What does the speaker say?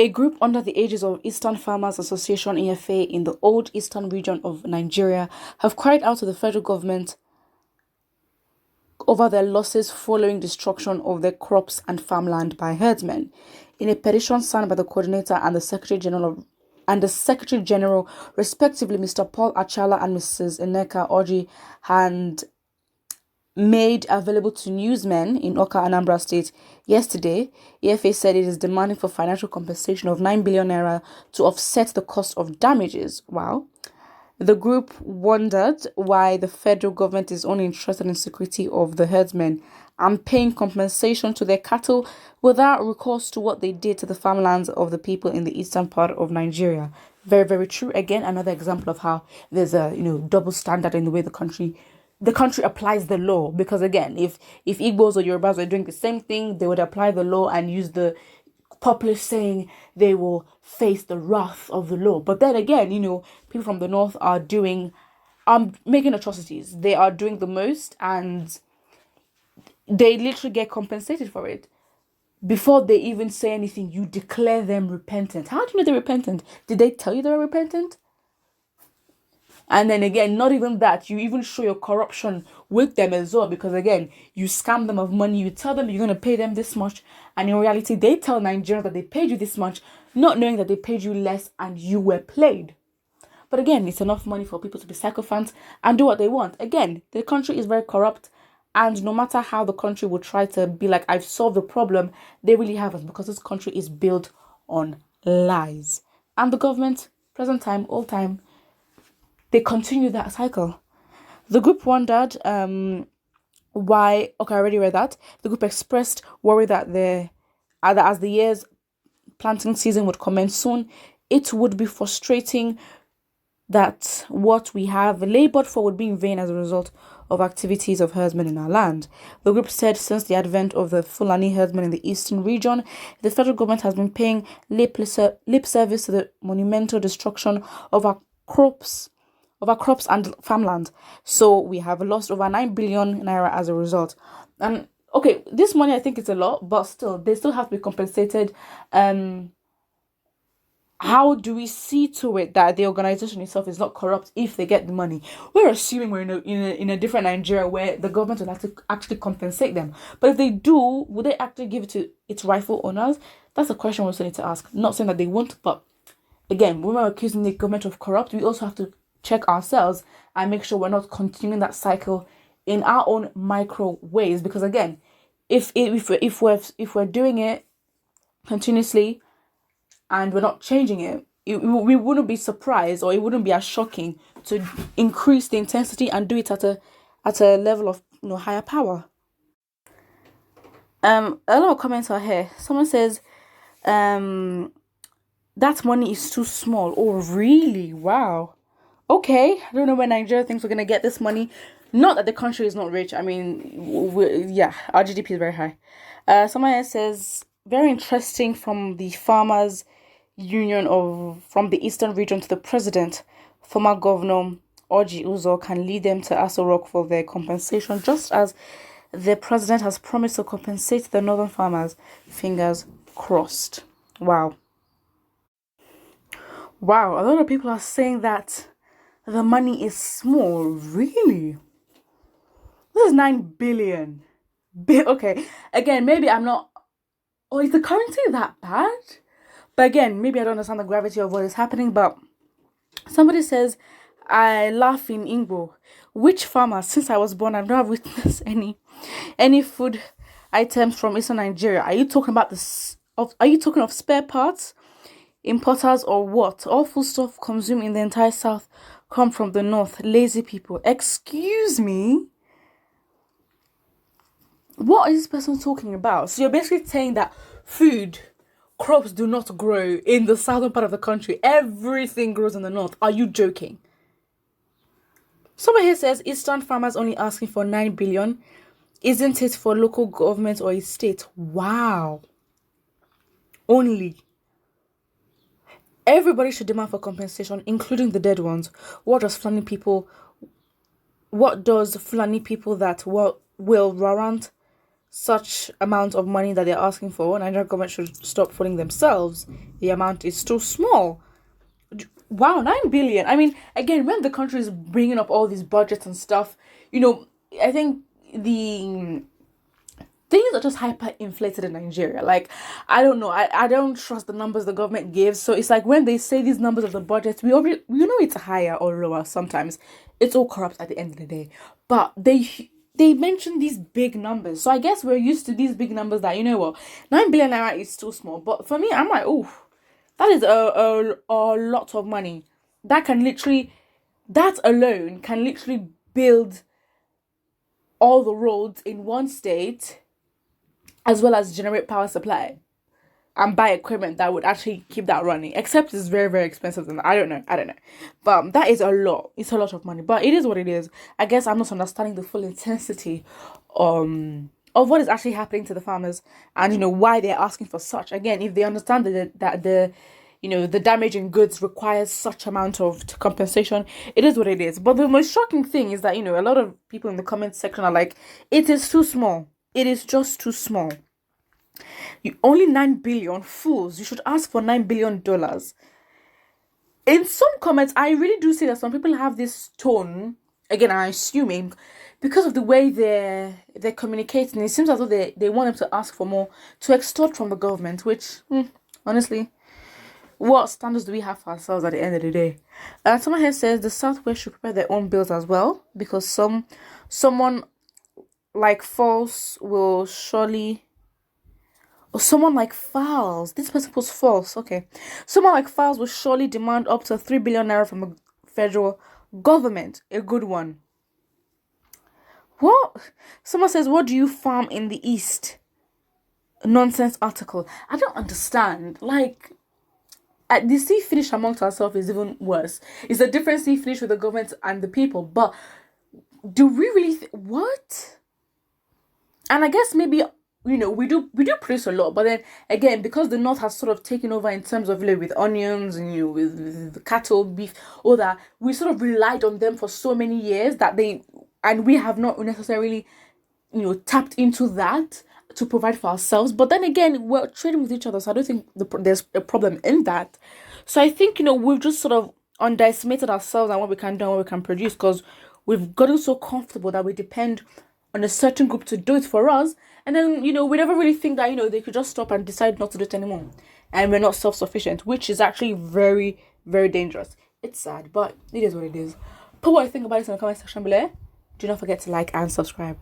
A group under the aegis of Eastern Farmers Association EFA in the old eastern region of Nigeria have cried out to the federal government over their losses following destruction of their crops and farmland by herdsmen. In a petition signed by the coordinator and the Secretary General, respectively, Mr. Paul Achala and Mrs. Nneka Orji, and made available to newsmen in Oka, Anambra State yesterday, EFA said it is demanding for financial compensation of 9 billion naira to offset the cost of damages. Wow. The group wondered why the federal government is only interested in security of the herdsmen and paying compensation to their cattle without recourse to what they did to the farmlands of the people in the eastern part of Nigeria. Very, very true. Again, another example of how there's a double standard in the way the country applies the law. Because again, if Igbos or Yorubas were doing the same thing, they would apply the law and use the populace saying they will face the wrath of the law. But then again, people from the north are making atrocities. They are doing the most and they literally get compensated for it. Before they even say anything, you declare them repentant. How do you know they're repentant? Did they tell you they were repentant? And then again, not even that, you even show your corruption with them as well, because again, you scam them of money, you tell them you're going to pay them this much, and in reality, they tell Nigerians that they paid you this much, not knowing that they paid you less and you were played. But again, it's enough money for people to be sycophants and do what they want. Again, the country is very corrupt, and no matter how the country will try to be like, I've solved the problem, they really haven't, because this country is built on lies. And the government, present time, old time, they continue that cycle. The group wondered why. Okay, I already read that. The group expressed worry that as the year's planting season would commence soon, it would be frustrating that what we have labored for would be in vain as a result of activities of herdsmen in our land. The group said since the advent of the Fulani herdsmen in the eastern region, the federal government has been paying lip service to the monumental destruction of our crops and farmland. So we have lost over 9 billion naira as a result. And okay, this money I think is a lot, but still, they still have to be compensated. How do we see to it that the organization itself is not corrupt if they get the money? We're assuming we're in a different Nigeria where the government will have to actually compensate them. But if they do, would they actually give it to its rightful owners? That's a question we also need to ask. Not saying that they won't, but again, when we're accusing the government of corrupt, we also have to check ourselves and make sure we're not continuing that cycle in our own micro ways. Because again, if we're doing it continuously and we're not changing it, we wouldn't be surprised, or it wouldn't be as shocking to increase the intensity and do it at a level of higher power. A lot of comments are here. Someone says that money is too small. Oh really? Wow. Okay, I don't know when Nigeria thinks we're going to get this money. Not that the country is not rich. I mean, our GDP is very high. Someone else says, very interesting from the Farmers Union from the Eastern region to the president. Former Governor Orji Uzo can lead them to Aso Rock for their compensation, just as the president has promised to compensate the northern farmers. Fingers crossed. Wow. A lot of people are saying that the money is small. Really? This is 9 billion. Okay. Again, maybe I'm not... Oh, is the currency that bad? But again, maybe I don't understand the gravity of what is happening. But somebody says, I laugh in Igbo. Which farmer, since I was born, I've never witnessed any food items from Eastern Nigeria. Are you talking about Are you talking of spare parts, importers, or what? All food stuff consumed in the entire South come from the north. Lazy people. Excuse me? What is this person talking about? So you're basically saying that crops do not grow in the southern part of the country. Everything grows in the north. Are you joking? Someone here says Eastern farmers only asking for 9 billion. Isn't it for local government or a state? Wow. Only. Everybody should demand for compensation, including the dead ones. What does Fulani people that will warrant such amount of money that they're asking for. Nigerian government should stop fooling themselves. The amount is too small. Wow, 9 billion. I mean, again, when the country is bringing up all these budgets and stuff, I think the things are just hyperinflated in Nigeria. Like, I don't know. I don't trust the numbers the government gives. So it's like when they say these numbers of the budget, we know it's higher or lower sometimes. It's all corrupt at the end of the day. But they mention these big numbers. So I guess we're used to these big numbers that, 9 billion naira is still small. But for me, I'm like, oh, that is a lot of money. That alone can literally build all the roads in one state, as well as generate power supply and buy equipment that would actually keep that running. Except it's very, very expensive. And I don't know. But that is a lot. It's a lot of money. But it is what it is. I guess I'm not understanding the full intensity of what is actually happening to the farmers, and why they're asking for such. Again, if they understand that the damage in goods requires such amount of compensation, it is what it is. But the most shocking thing is that a lot of people in the comment section are like, it is too small. It is just too small. You only 9 billion, fools. You should ask for $9 billion. In some comments, I really do see that some people have this tone. Again, I'm assuming because of the way they're communicating. It seems as though they want them to ask for more, to extort from the government, which, honestly, what standards do we have for ourselves at the end of the day? Someone here says the Southwest should prepare their own bills as well, because someone like False will surely... Or someone like Files. This person was false. Okay. Someone like Files will surely demand up to 3 billion naira from the federal government. A good one. What? Someone says, what do you farm in the East? Nonsense article. I don't understand. Like, the sea finish amongst ourselves is even worse. It's a different sea finish with the government and the people. But do we really... what? And I guess maybe... we do produce a lot, but then again, because the north has sort of taken over in terms of with onions and with cattle, beef, all that, we sort of relied on them for so many years that we have not necessarily tapped into that to provide for ourselves. But then again, we're trading with each other, so I don't think there's a problem in that. So I think we've just sort of underestimated ourselves and what we can do and what we can produce, because we've gotten so comfortable that we depend on a certain group to do it for us, and then we never really think that they could just stop and decide not to do it anymore, and we're not self-sufficient, which is actually very, very dangerous. It's sad, but it is what it is. Put what you think about it in the comment section below. Do not forget to like and subscribe.